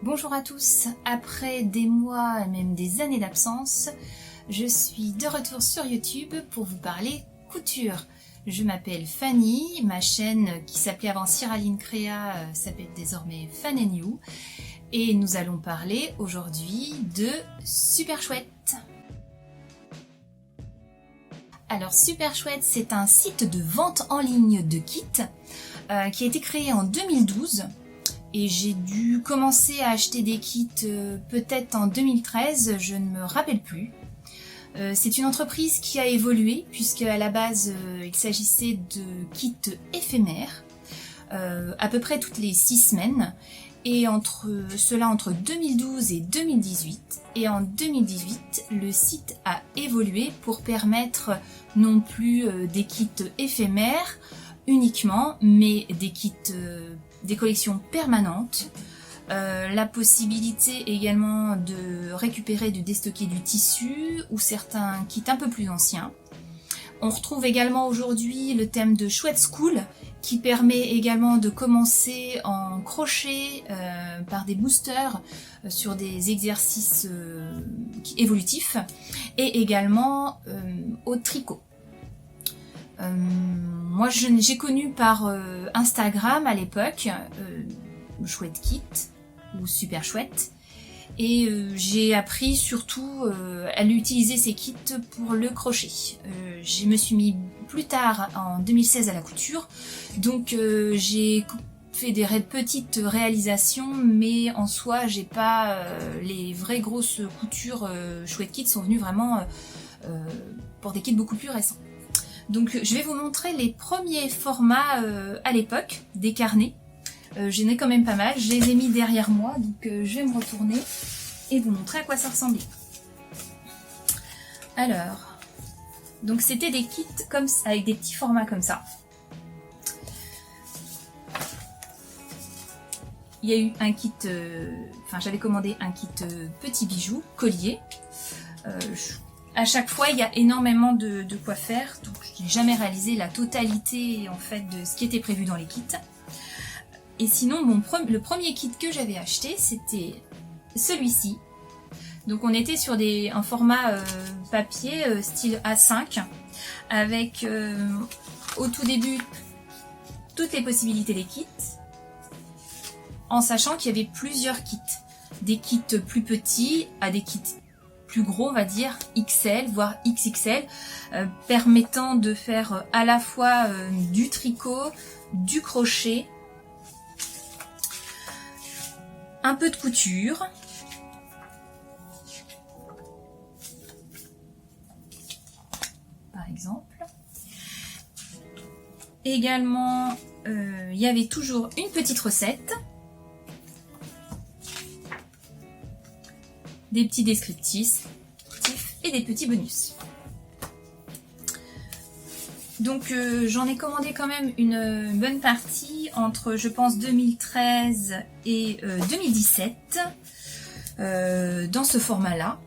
Bonjour à tous, après des mois et même des années d'absence, je suis de retour sur YouTube pour vous parler couture. Je m'appelle Fanny, ma chaîne qui s'appelait avant Cyraline Créa s'appelle désormais Fan & You et nous allons parler aujourd'hui de Super Chouette. Alors Super Chouette, c'est un site de vente en ligne de kits qui a été créé en 2012. Et j'ai dû commencer à acheter des kits peut-être en 2013, je ne me rappelle plus. C'est une entreprise qui a évolué puisque à la base il s'agissait de kits éphémères, à peu près toutes les 6 semaines, et entre 2012 et 2018. Et en 2018, le site a évolué pour permettre non plus des kits éphémères uniquement, mais des kits des collections permanentes, la possibilité également de récupérer, de déstocker du tissu ou certains kits un peu plus anciens. On retrouve également aujourd'hui le thème de Chouette School qui permet également de commencer en crochet par des boosters sur des exercices évolutifs et également au tricot. Moi j'ai connu par Instagram à l'époque Chouette Kit ou Super Chouette et j'ai appris surtout à l'utiliser ces kits pour le crochet. Je me suis mis plus tard en 2016 à la couture, donc j'ai fait des petites réalisations, mais en soi j'ai pas les vraies grosses coutures. Chouette Kit sont venues vraiment pour des kits beaucoup plus récents. Donc je vais vous montrer les premiers formats à l'époque, des carnets. J'en ai quand même pas mal, je les ai mis derrière moi, donc je vais me retourner et vous montrer à quoi ça ressemblait. Alors, donc c'était des kits comme avec des petits formats comme ça. Il y a eu un kit, j'avais commandé un kit petit bijoux, collier. À chaque fois, il y a énormément de quoi faire, donc je n'ai jamais réalisé la totalité en fait de ce qui était prévu dans les kits. Et sinon, le premier kit que j'avais acheté, c'était celui-ci. Donc on était sur un format papier style A5, avec au tout début toutes les possibilités des kits, en sachant qu'il y avait plusieurs kits. Des kits plus petits à des kits plus gros, on va dire XL voire XXL, permettant de faire à la fois du tricot, du crochet, un peu de couture, par exemple. Également, il y avait toujours une petite recette, des petits descriptifs et des petits bonus. Donc j'en ai commandé quand même une bonne partie entre, je pense, 2013 et 2017 dans ce format-là.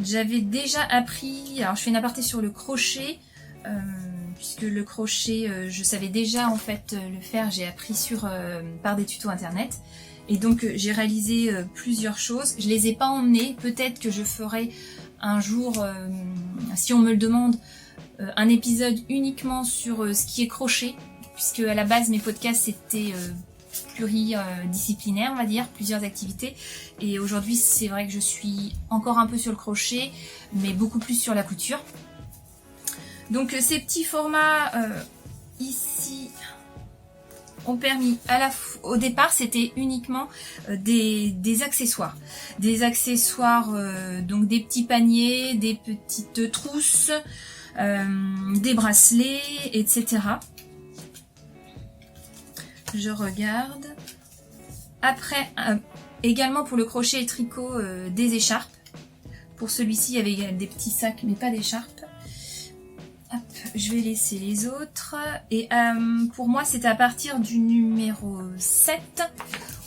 J'avais déjà appris, alors je fais une aparté sur le crochet, puisque le crochet, je savais déjà en fait le faire, j'ai appris par des tutos internet. Et donc j'ai réalisé plusieurs choses. Je les ai pas emmenées, peut-être que je ferai un jour, si on me le demande, un épisode uniquement sur ce qui est crochet, puisque à la base mes podcasts c'était pluridisciplinaire, on va dire, plusieurs activités. Et aujourd'hui c'est vrai que je suis encore un peu sur le crochet, mais beaucoup plus sur la couture. Donc ces petits formats ici ont permis, au départ c'était uniquement des accessoires. Des accessoires, donc des petits paniers, des petites trousses, des bracelets, etc. Je regarde. Après, également pour le crochet et le tricot, des écharpes. Pour celui-ci, il y avait des petits sacs, mais pas d'écharpes. Hop, je vais laisser les autres. Et pour moi, c'est à partir du numéro 7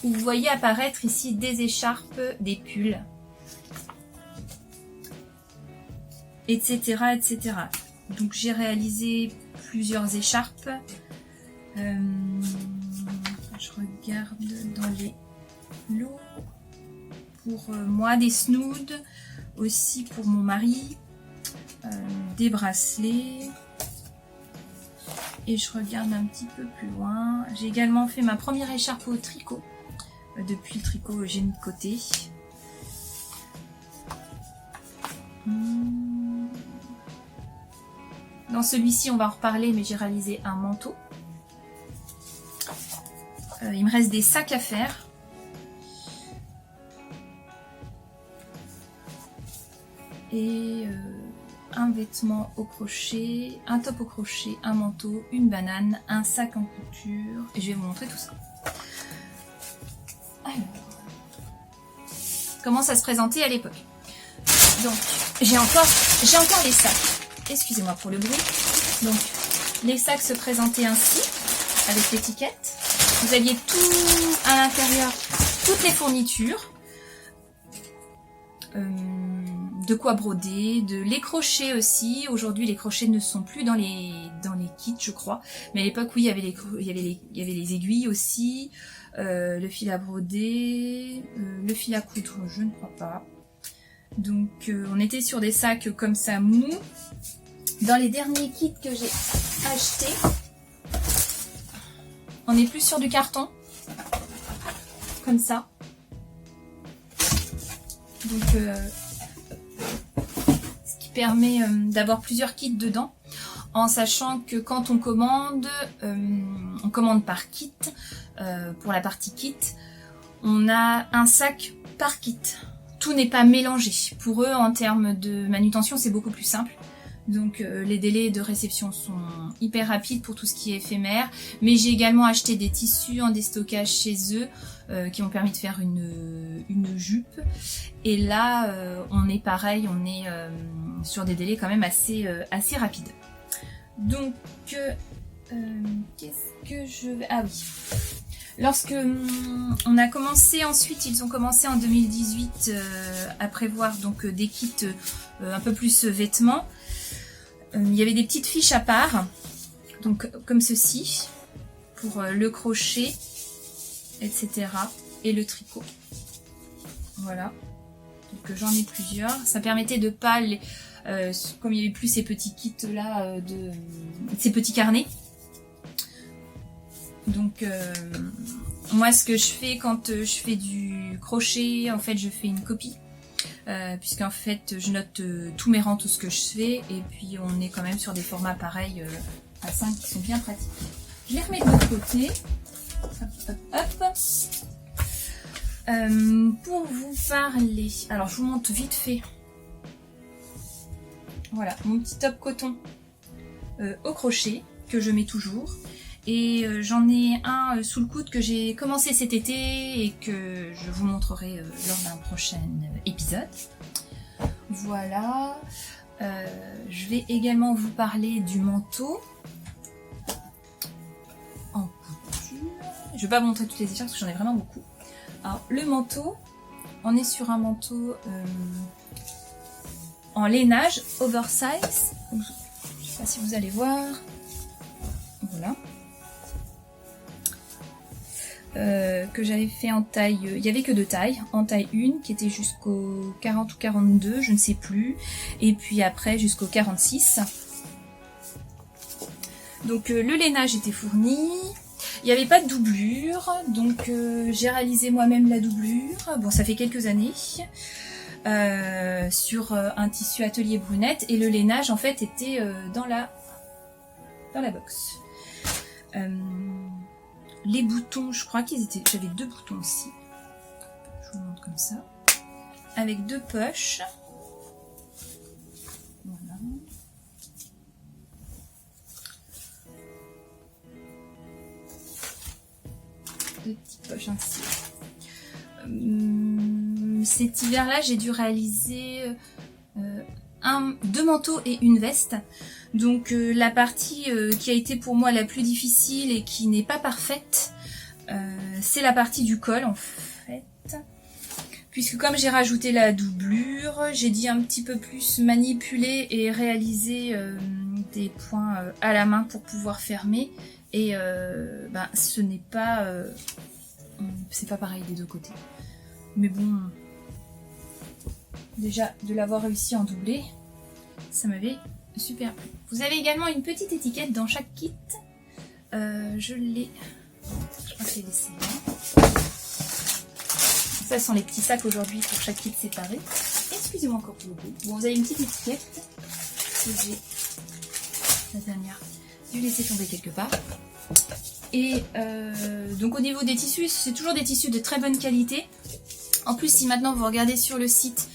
où vous voyez apparaître ici des écharpes, des pulls, etc. etc. Donc j'ai réalisé plusieurs écharpes. Je je regarde dans les lots. Pour moi, des snoods, aussi pour mon mari, des bracelets. Et je regarde un petit peu plus loin. J'ai également fait ma première écharpe au tricot. Depuis le tricot, j'ai mis de côté. Dans celui-ci, on va en reparler, mais j'ai réalisé un manteau. Il me reste des sacs à faire. Et un vêtement au crochet, un top au crochet, un manteau, une banane, un sac en couture. Et je vais vous montrer tout ça. Alors, comment ça se présentait à l'époque. Donc, j'ai encore les sacs. Excusez-moi pour le bruit. Donc, les sacs se présentaient ainsi, avec l'étiquette. Vous aviez tout à l'intérieur, toutes les fournitures. De quoi broder, les crochets aussi. Aujourd'hui, les crochets ne sont plus dans les kits, je crois. Mais à l'époque, oui, il y avait les aiguilles aussi, le fil à broder, le fil à coudre, je ne crois pas. Donc, on était sur des sacs comme ça mou. Dans les derniers kits que j'ai achetés, on est plus sur du carton, comme ça. Donc, ce qui permet d'avoir plusieurs kits dedans, en sachant que quand on commande par kit. Pour la partie kit, on a un sac par kit. Tout n'est pas mélangé. Pour eux, en termes de manutention, c'est beaucoup plus simple. Donc les délais de réception sont hyper rapides pour tout ce qui est éphémère. Mais j'ai également acheté des tissus en déstockage chez eux qui m'ont permis de faire une jupe. Et là, on est pareil, on est sur des délais quand même assez rapides. Donc, qu'est-ce que je vais... Ah oui. Lorsque on a commencé ensuite, ils ont commencé en 2018 à prévoir donc des kits un peu plus vêtements. Il y avait des petites fiches à part, donc comme ceci, pour le crochet, etc. et le tricot. Voilà. Donc j'en ai plusieurs. Ça permettait de pas les... comme il n'y avait plus ces petits kits là, ces petits carnets. Donc moi ce que je fais quand je fais du crochet, en fait je fais une copie. Puisqu'en fait je note tous mes rangs, tout ce que je fais, et puis on est quand même sur des formats pareils à 5 qui sont bien pratiques. Je les remets de l'autre côté. Hop, hop, hop. Pour vous parler, alors je vous montre vite fait. Voilà, mon petit top coton au crochet que je mets toujours. Et j'en ai un sous le coude que j'ai commencé cet été et que je vous montrerai lors d'un prochain épisode. Voilà. Je vais également vous parler du manteau en couture. Je ne vais pas vous montrer toutes les écharpes parce que j'en ai vraiment beaucoup. Alors le manteau, on est sur un manteau en lainage oversize. Je ne sais pas si vous allez voir. Voilà. Que j'avais fait en taille, il n'y avait que 2 tailles, en taille 1 qui était jusqu'au 40 ou 42, je ne sais plus, et puis après jusqu'au 46. Donc le lainage était fourni, il n'y avait pas de doublure, donc j'ai réalisé moi-même la doublure, bon ça fait quelques années, sur un tissu atelier brunette, et le lainage en fait était dans la box. Les boutons, je crois qu'ils étaient... J'avais 2 boutons aussi. Je vous montre comme ça. Avec 2 poches. Voilà. 2 petites poches ainsi. Cet hiver-là, j'ai dû réaliser 2 manteaux et une veste. Donc la partie qui a été pour moi la plus difficile et qui n'est pas parfaite, c'est la partie du col en fait. Puisque comme j'ai rajouté la doublure, j'ai dû un petit peu plus manipuler et réaliser des points à la main pour pouvoir fermer. Et ce n'est pas... c'est pas pareil des deux côtés. Mais bon... Déjà, de l'avoir réussi en doublé, ça m'avait super plu. Vous avez également une petite étiquette dans chaque kit. Je crois que je l'ai laissé là. Ça sont les petits sacs aujourd'hui pour chaque kit séparé. Excusez-moi encore pour le bruit. Bon, vous avez une petite étiquette que j'ai la dernière dû laisser tomber quelque part. Et donc au niveau des tissus, c'est toujours des tissus de très bonne qualité. En plus, si maintenant vous regardez sur le site,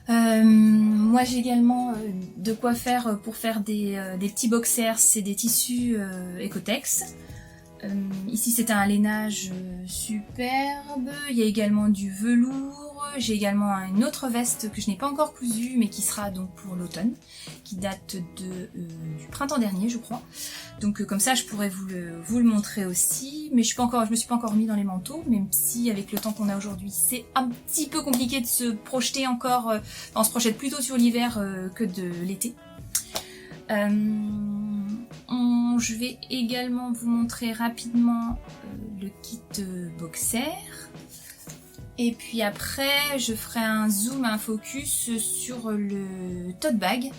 moi j'ai également de quoi faire pour faire des petits boxers, c'est des tissus Ecotex. Ici c'est un lainage superbe, il y a également du velours, j'ai également une autre veste que je n'ai pas encore cousue mais qui sera donc pour l'automne, qui date du printemps dernier je crois. Donc comme ça je pourrais vous le montrer aussi, mais je me suis pas encore mis dans les manteaux, même si avec le temps qu'on a aujourd'hui c'est un petit peu compliqué de se projeter encore, on se projette plutôt sur l'hiver que de l'été. Je vais également vous montrer rapidement le kit boxer. Et puis après, je ferai un zoom, un focus sur le tote bag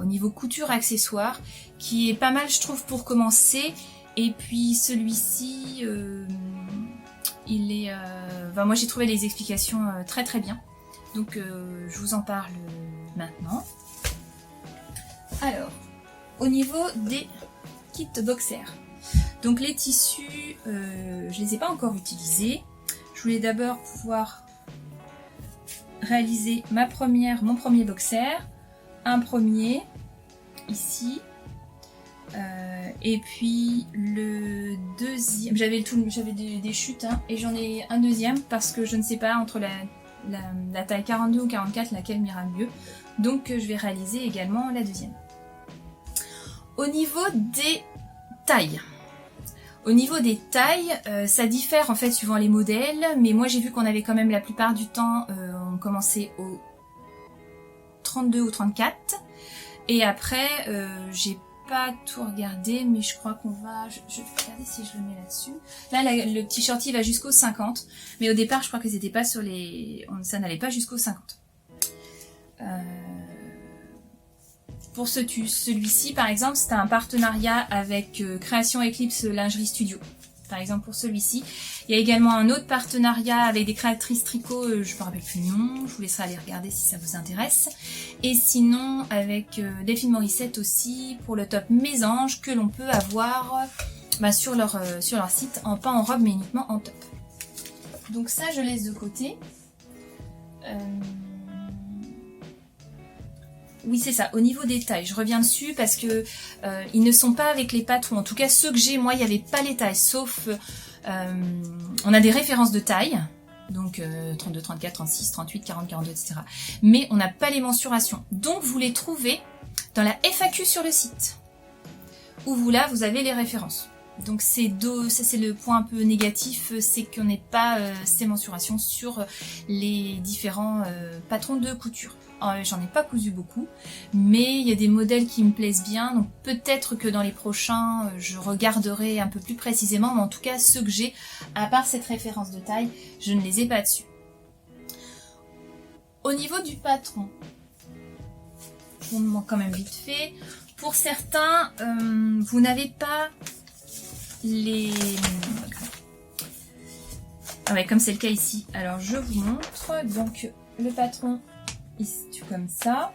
au niveau couture accessoires, qui est pas mal je trouve pour commencer. Et puis celui-ci, il est... moi j'ai trouvé les explications très très bien. Donc je vous en parle maintenant. Alors, au niveau des kits boxer, donc les tissus, je les ai pas encore utilisés. Je voulais d'abord pouvoir réaliser mon premier boxer, un premier ici, et puis le deuxième. J'avais des chutes hein, et j'en ai un deuxième parce que je ne sais pas entre la taille 42 ou 44 laquelle m'ira mieux. Donc je vais réaliser également la deuxième. Au niveau des tailles, ça diffère en fait suivant les modèles, mais moi j'ai vu qu'on avait quand même la plupart du temps, on commençait au 32 ou 34, et après j'ai pas tout regardé, mais je crois qu'on va, je vais regarder si je le mets là-dessus. Là le petit shorty va jusqu'au 50, mais au départ je crois que c'était pas sur ça n'allait pas jusqu'au 50. Pour celui-ci, par exemple, c'était un partenariat avec Création Eclipse Lingerie Studio. Par exemple, pour celui-ci. Il y a également un autre partenariat avec des créatrices tricot, je ne me rappelle plus le nom, je vous laisserai aller regarder si ça vous intéresse. Et sinon, avec Delphine Morissette aussi, pour le top Mésange, que l'on peut avoir sur leur site, pas en robe, mais uniquement en top. Donc ça, je laisse de côté. Oui, c'est ça, au niveau des tailles, je reviens dessus parce que ils ne sont pas avec les patrons. En tout cas, ceux que j'ai, moi, il n'y avait pas les tailles, sauf on a des références de taille, donc 32, 34, 36, 38, 40, 42, etc. Mais on n'a pas les mensurations. Donc, vous les trouvez dans la FAQ sur le site, où vous avez les références. Donc, ça c'est le point un peu négatif, c'est qu'on n'ait pas ces mensurations sur les différents patrons de couture. J'en ai pas cousu beaucoup, mais il y a des modèles qui me plaisent bien, donc peut-être que dans les prochains, je regarderai un peu plus précisément, mais en tout cas, ceux que j'ai, à part cette référence de taille, je ne les ai pas dessus. Au niveau du patron, je vous montre quand même vite fait. Pour certains, vous n'avez pas les... comme c'est le cas ici. Alors, je vous montre, donc le patron... ici comme ça,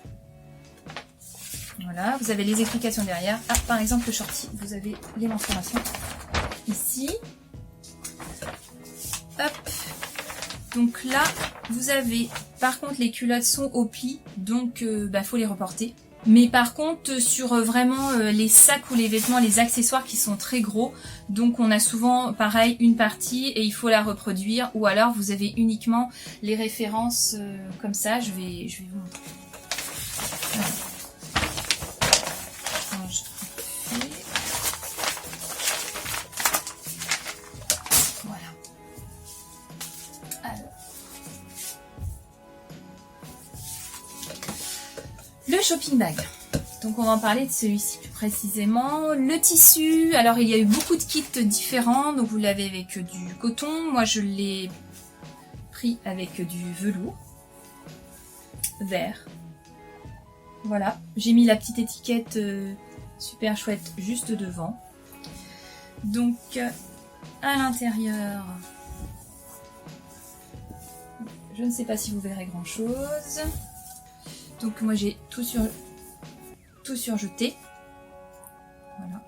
voilà, vous avez les explications derrière. Par exemple le shorty, vous avez les mensurations ici, hop, donc là vous avez, par contre les culottes sont au pli, donc faut les reporter. Mais par contre sur vraiment les sacs ou les vêtements, les accessoires qui sont très gros, donc on a souvent pareil une partie et il faut la reproduire, ou alors vous avez uniquement les références comme ça. Je vais vous montrer. Voilà. Voilà. Alors. Le shopping bag. Donc on va en parler de celui-ci plus précisément. Le tissu, alors il y a eu beaucoup de kits différents, donc vous l'avez avec du coton, moi je l'ai pris avec du velours vert. Voilà, j'ai mis la petite étiquette super chouette juste devant. Donc à l'intérieur, je ne sais pas si vous verrez grand chose. Donc moi j'ai tout surjeté. Voilà.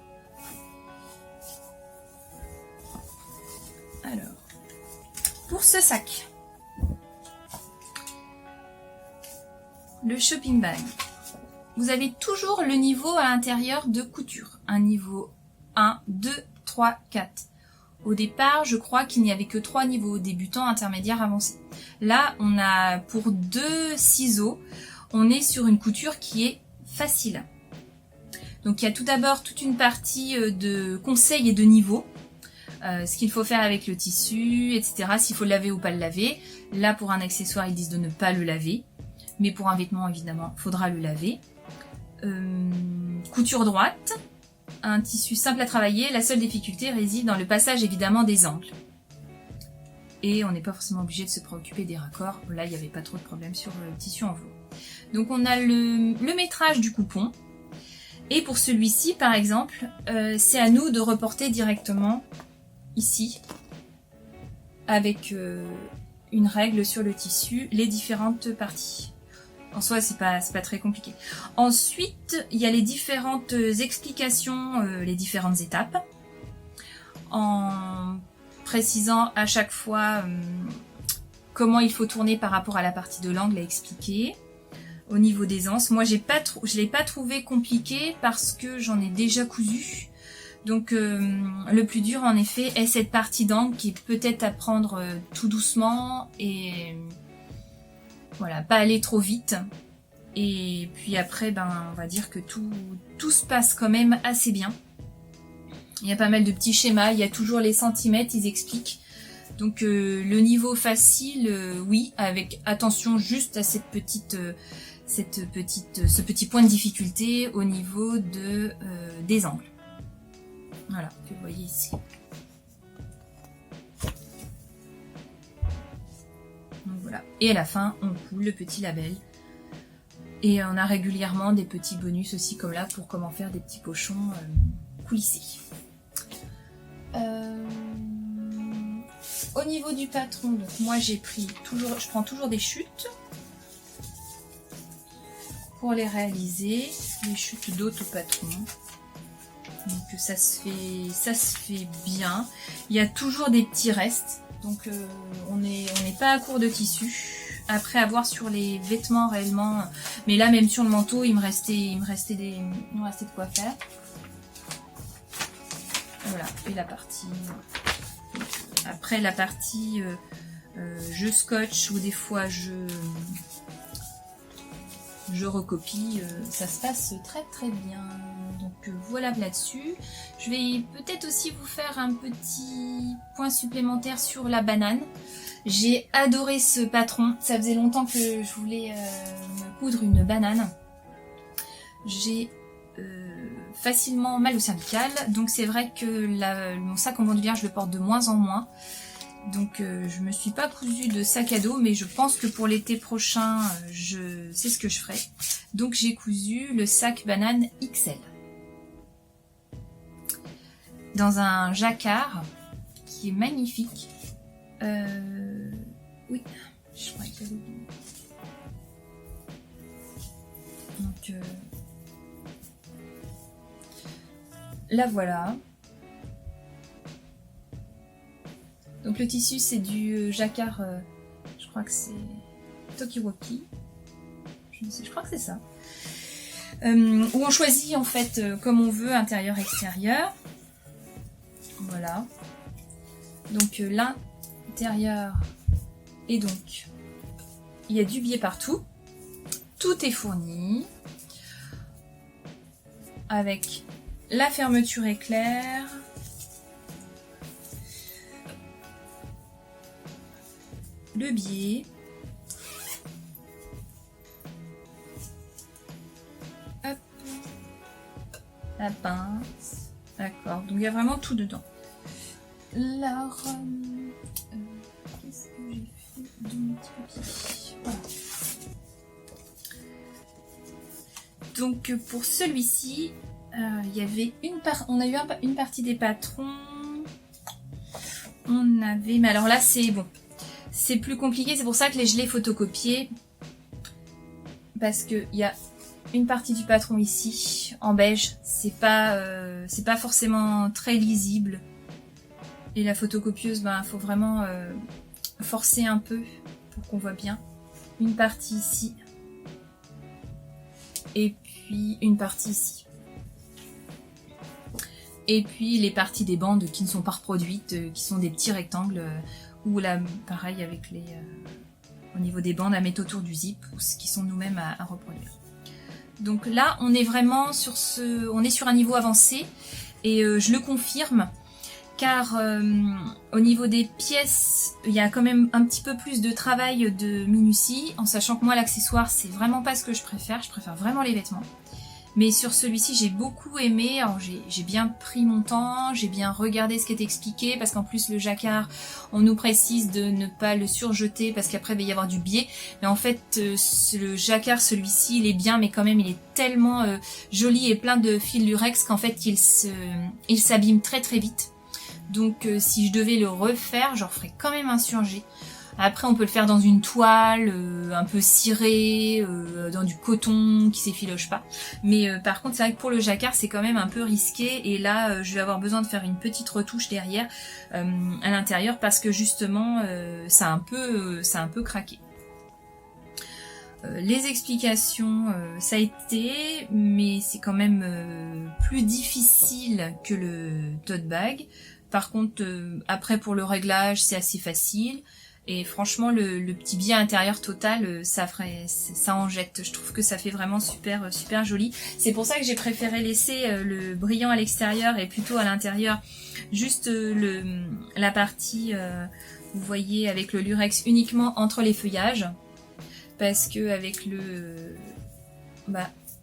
Alors, pour ce sac, le shopping bag, vous avez toujours le niveau à l'intérieur de couture. Un niveau 1, 2, 3, 4. Au départ, je crois qu'il n'y avait que 3 niveaux, débutant, intermédiaire, avancé. Là, on a pour 2 ciseaux, on est sur une couture qui est facile. Donc il y a tout d'abord toute une partie de conseils et de niveaux. Ce qu'il faut faire avec le tissu, etc. S'il faut le laver ou pas le laver. Là, pour un accessoire, ils disent de ne pas le laver. Mais pour un vêtement, évidemment, il faudra le laver. Couture droite. Un tissu simple à travailler. La seule difficulté réside dans le passage, évidemment, des angles. Et on n'est pas forcément obligé de se préoccuper des raccords. Là, il n'y avait pas trop de problème sur le tissu en velours. Donc on a le métrage du coupon. Et pour celui-ci, par exemple, c'est à nous de reporter directement ici, avec une règle sur le tissu, les différentes parties. En soi, c'est pas très compliqué. Ensuite, il y a les différentes explications, les différentes étapes, en précisant à chaque fois comment il faut tourner par rapport à la partie de l'angle à expliquer. Au niveau des anses, moi je l'ai pas trouvé compliqué parce que j'en ai déjà cousu. Donc le plus dur en effet est cette partie d'angle qui est peut-être à prendre tout doucement et voilà, pas aller trop vite. Et puis après, on va dire que tout se passe quand même assez bien. Il y a pas mal de petits schémas, il y a toujours les centimètres, ils expliquent. Donc le niveau facile, oui, avec attention juste à ce petit point de difficulté au niveau des angles. Voilà, que vous voyez ici. Donc voilà. Et à la fin, on coule le petit label. Et on a régulièrement des petits bonus aussi comme là pour comment faire des petits pochons coulissés. Au niveau du patron, donc moi je prends toujours des chutes pour les réaliser, les chutes d'auto-patron. Donc ça se fait bien. Il y a toujours des petits restes, donc on n'est pas à court de tissu. Après à voir sur les vêtements réellement, mais là même sur le manteau il me restait de quoi faire. Voilà, et la partie. Après la partie je scotch ou des fois je recopie, ça se passe très très bien. Donc voilà là-dessus. Je vais peut-être aussi vous faire un petit point supplémentaire sur la banane. J'ai adoré ce patron, ça faisait longtemps que je voulais me coudre une banane. J'ai facilement mal au cervical, donc c'est vrai que mon sac en bandoulière je le porte de moins en moins. Donc je me suis pas cousu de sac à dos, mais je pense que pour l'été prochain, c'est ce que je ferai. Donc j'ai cousu le sac banane XL. Dans un jacquard qui est magnifique. Oui, je crois que j'avais oublié. Donc là voilà. Donc le tissu c'est du jacquard, je crois que c'est Tokiwoki, je crois que c'est ça. Où on choisit en fait comme on veut, intérieur, extérieur. Voilà. Donc l'intérieur, et donc il y a du biais partout. Tout est fourni. Avec la fermeture éclair. Le biais. Hop. pince. D'accord, donc il y a vraiment tout dedans. Alors, qu'est-ce que j'ai fait de mon petit papier? Voilà. Donc pour celui-ci, il y avait on a eu une partie des patrons. On avait, mais alors là c'est bon, c'est plus compliqué, c'est pour ça que je l'ai photocopié. Parce que il y a une partie du patron ici, en beige, c'est pas forcément très lisible. Et la photocopieuse, ben, faut vraiment forcer un peu pour qu'on voit bien. Une partie ici. Et puis une partie ici. Et puis les parties des bandes qui ne sont pas reproduites, qui sont des petits rectangles, ou là, pareil avec les... au niveau des bandes à mettre autour du zip, qui sont nous-mêmes à reproduire. Donc là, on est vraiment sur on est sur un niveau avancé, et je le confirme, car au niveau des pièces, il y a quand même un petit peu plus de travail de minutie, en sachant que moi l'accessoire c'est vraiment pas ce que je préfère vraiment les vêtements. Mais sur celui-ci j'ai beaucoup aimé, alors j'ai bien pris mon temps, j'ai bien regardé ce qui est expliqué, parce qu'en plus le jacquard, on nous précise de ne pas le surjeter parce qu'après il va y avoir du biais. Mais en fait le jacquard, celui-ci, il est bien, mais quand même il est tellement joli et plein de fil lurex qu'en fait il s'abîme très très vite. Donc si je devais le refaire, j'en ferais quand même un surjet. Après on peut le faire dans une toile un peu cirée, dans du coton qui s'effiloche pas. Mais par contre c'est vrai que pour le jacquard c'est quand même un peu risqué. Et là je vais avoir besoin de faire une petite retouche derrière à l'intérieur, parce que justement ça a un peu craqué. Les explications, ça a été, mais c'est quand même plus difficile que le tote bag. Par contre, après pour le réglage, c'est assez facile. Et franchement, le petit biais intérieur total, ça en jette. Je trouve que ça fait vraiment super joli. C'est pour ça que j'ai préféré laisser le brillant à l'extérieur et plutôt à l'intérieur juste la partie, vous voyez, avec le lurex uniquement entre les feuillages. Parce que avec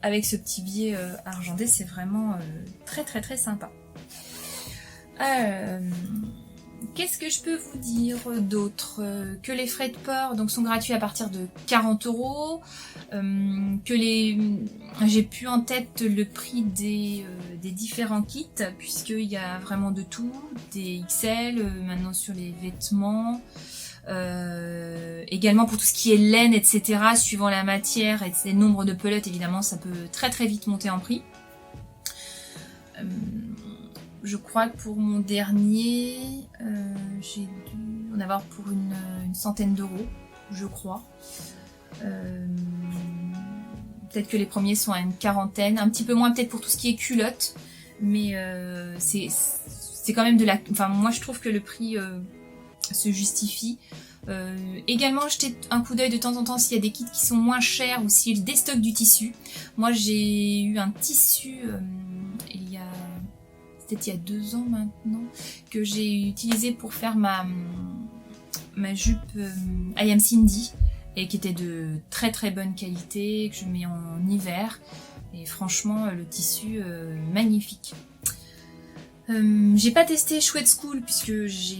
avec ce petit biais argenté, c'est vraiment très sympa. Qu'est-ce que je peux vous dire d'autre? Que les frais de port donc sont gratuits à partir de 40 €. J'ai plus en tête le prix des différents kits, puisqu'il y a vraiment de tout, des XL, maintenant sur les vêtements. Également pour tout ce qui est laine, etc. Suivant la matière et le nombre de pelotes, évidemment, ça peut très vite monter en prix. Je crois que pour mon dernier, j'ai dû en avoir pour une centaine d'euros, je crois. Peut-être que les premiers sont à une quarantaine, un petit peu moins peut-être pour tout ce qui est culotte, mais c'est quand même de la... Enfin, moi je trouve que le prix se justifie. Également jeter un coup d'œil de temps en temps s'il y a des kits qui sont moins chers ou s'il déstocke du tissu. Moi j'ai eu un tissu peut-être il y a 2 ans maintenant, que j'ai utilisé pour faire ma jupe I Am Cindy, et qui était de très bonne qualité, que je mets en hiver, et franchement le tissu magnifique. J'ai pas testé Chouette School puisque je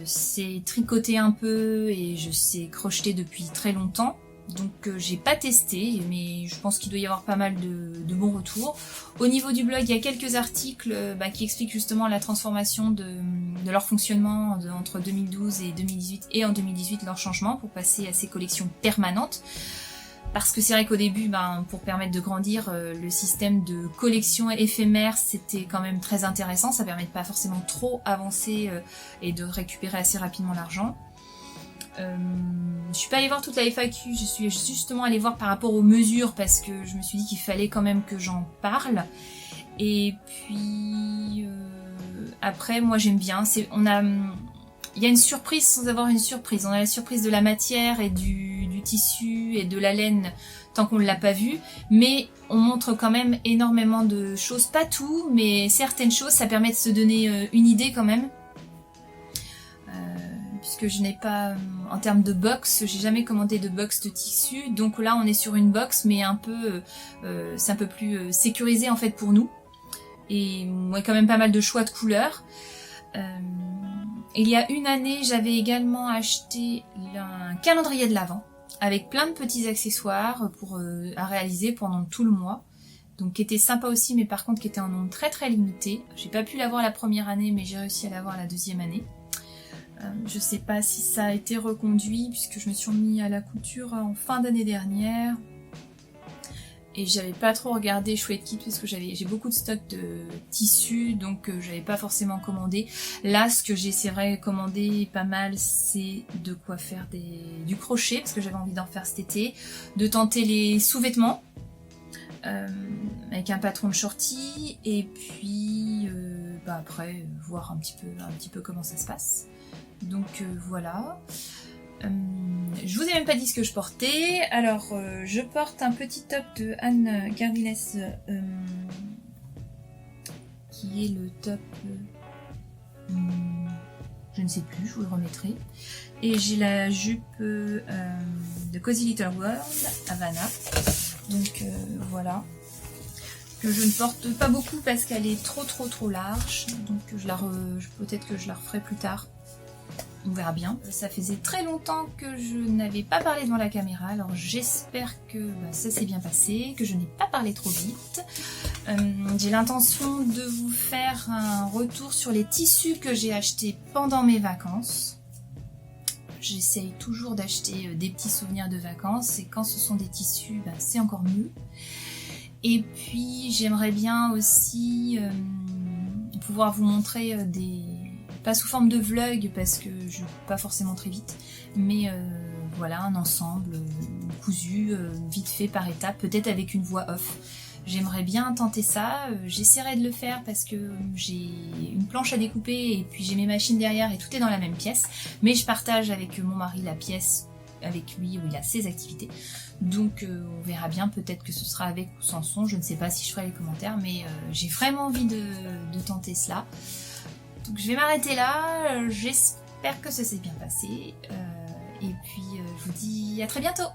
sais tricoter un peu et je sais crocheter depuis très longtemps. Donc j'ai pas testé, mais je pense qu'il doit y avoir pas mal de bons retours. Au niveau du blog, il y a quelques articles qui expliquent justement la transformation de leur fonctionnement entre 2012 et 2018, et en 2018 leur changement pour passer à ces collections permanentes. Parce que c'est vrai qu'au début, pour permettre de grandir, le système de collection éphémère, c'était quand même très intéressant. Ça permet de pas forcément trop avancer et de récupérer assez rapidement l'argent. Je suis pas allée voir toute la FAQ, je suis justement allée voir par rapport aux mesures parce que je me suis dit qu'il fallait quand même que j'en parle. Et puis après, moi j'aime bien. Il y a une surprise sans avoir une surprise. On a la surprise de la matière et du tissu et de la laine tant qu'on ne l'a pas vu, mais on montre quand même énormément de choses, pas tout, mais certaines choses. Ça permet de se donner une idée quand même. puisque je n'ai pas, en termes de box, j'ai jamais commandé de box de tissu, donc là on est sur une box mais un peu, c'est un peu plus sécurisé en fait pour nous, et moi quand même pas mal de choix de couleurs. Il y a une année, j'avais également acheté un calendrier de l'Avent avec plein de petits accessoires à réaliser pendant tout le mois. Donc qui était sympa aussi, mais par contre qui était en nombre très très limité. J'ai pas pu l'avoir la première année, mais j'ai réussi à l'avoir la deuxième année. Je sais pas si ça a été reconduit, puisque je me suis remis à la couture en fin d'année dernière. Et j'avais pas trop regardé Chouette Kit parce que j'ai beaucoup de stock de tissus, donc j'avais pas forcément commandé. Là, ce que j'essaierai de commander pas mal, c'est de quoi faire du crochet, parce que j'avais envie d'en faire cet été, de tenter les sous-vêtements avec un patron de shorty, et puis après voir un petit peu comment ça se passe. Donc voilà. Je vous ai même pas dit ce que je portais. Alors je porte un petit top de Anne Gardiles qui est le top je ne sais plus, je vous le remettrai. Et j'ai la jupe de Cozy Little World Havana. Donc voilà, que je ne porte pas beaucoup parce qu'elle est trop large. Donc peut-être que je la referai plus tard. On verra bien. Ça faisait très longtemps que je n'avais pas parlé devant la caméra, alors j'espère que ça s'est bien passé, que je n'ai pas parlé trop vite. J'ai l'intention de vous faire un retour sur les tissus que j'ai achetés pendant mes vacances. J'essaye toujours d'acheter des petits souvenirs de vacances, et quand ce sont des tissus, c'est encore mieux. Et puis j'aimerais bien aussi pouvoir vous montrer pas sous forme de vlog parce que je ne peux pas forcément très vite, mais voilà, un ensemble cousu vite fait par étapes, peut-être avec une voix off. J'aimerais bien tenter ça, j'essaierai de le faire parce que j'ai une planche à découper et puis j'ai mes machines derrière et tout est dans la même pièce, mais je partage avec mon mari la pièce avec lui où il a ses activités, donc on verra bien, peut-être que ce sera avec ou sans son, je ne sais pas si je ferai les commentaires, mais j'ai vraiment envie de tenter cela. Donc je vais m'arrêter là, j'espère que ça s'est bien passé, et puis je vous dis à très bientôt.